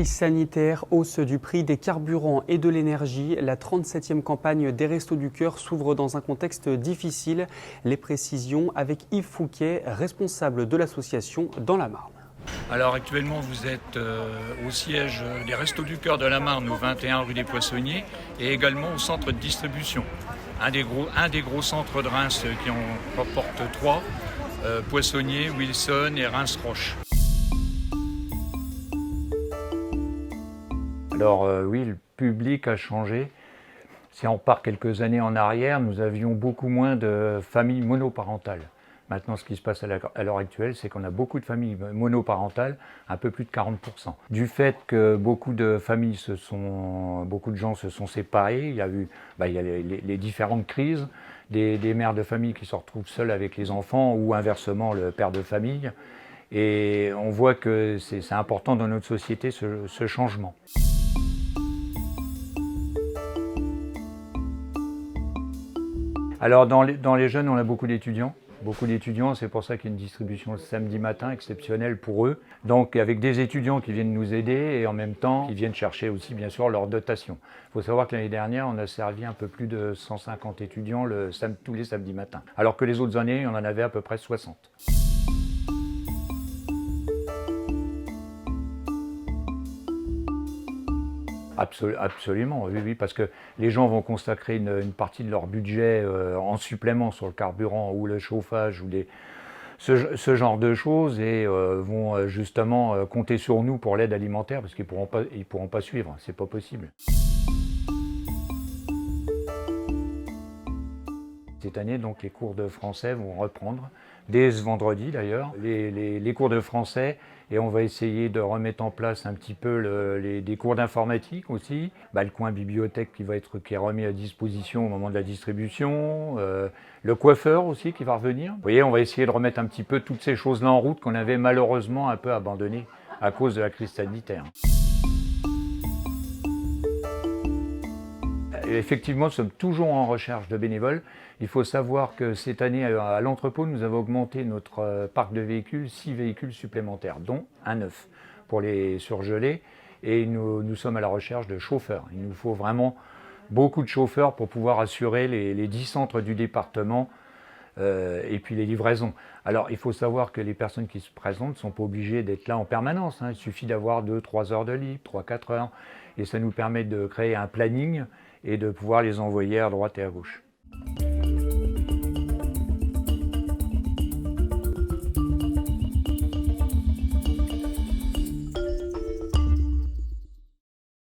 Crise sanitaire, hausse du prix des carburants et de l'énergie, la 37e campagne des Restos du Cœur s'ouvre dans un contexte difficile. Les précisions avec Yves Fouquet, responsable de l'association dans la Marne. Alors actuellement vous êtes au siège des Restos du Cœur de la Marne au 21 rue des Poissonniers et également au centre de distribution. Un des gros centres de Reims qui en comporte 3, Poissonniers, Wilson et Reims-Roche. Alors oui, le public a changé. Si on repart quelques années en arrière, nous avions beaucoup moins de familles monoparentales. Maintenant, ce qui se passe à l'heure actuelle, c'est qu'on a beaucoup de familles monoparentales, un peu plus de 40%. Du fait que beaucoup de gens se sont séparés, il y a les différentes crises, des mères de famille qui se retrouvent seules avec les enfants ou inversement le père de famille. Et on voit que c'est important dans notre société ce changement. Alors dans les jeunes, on a beaucoup d'étudiants. C'est pour ça qu'il y a une distribution le samedi matin exceptionnelle pour eux. Donc avec des étudiants qui viennent nous aider et en même temps qui viennent chercher aussi bien sûr leur dotation. Il faut savoir que l'année dernière, on a servi un peu plus de 150 étudiants tous les samedis matins. Alors que les autres années, on en avait à peu près 60. Absolument, oui, parce que les gens vont consacrer une partie de leur budget en supplément sur le carburant ou le chauffage ou ce genre de choses et vont justement compter sur nous pour l'aide alimentaire parce qu'ils pourront pas suivre, c'est pas possible. Cette année, donc, les cours de français vont reprendre, dès ce vendredi d'ailleurs, les cours de français, et on va essayer de remettre en place un petit peu des cours d'informatique aussi. Le coin bibliothèque qui est remis à disposition au moment de la distribution, le coiffeur aussi qui va revenir. Vous voyez, on va essayer de remettre un petit peu toutes ces choses-là en route qu'on avait malheureusement un peu abandonnées à cause de la crise sanitaire. Effectivement, nous sommes toujours en recherche de bénévoles. Il faut savoir que cette année, à l'entrepôt, nous avons augmenté notre parc de véhicules, 6 véhicules supplémentaires, dont un neuf pour les surgelés. Et nous sommes à la recherche de chauffeurs. Il nous faut vraiment beaucoup de chauffeurs pour pouvoir assurer les 10 centres du département et puis les livraisons. Alors, il faut savoir que les personnes qui se présentent ne sont pas obligées d'être là en permanence. Il suffit d'avoir 2-3 heures de libre, 3-4 heures. Et ça nous permet de créer un planning et de pouvoir les envoyer à droite et à gauche.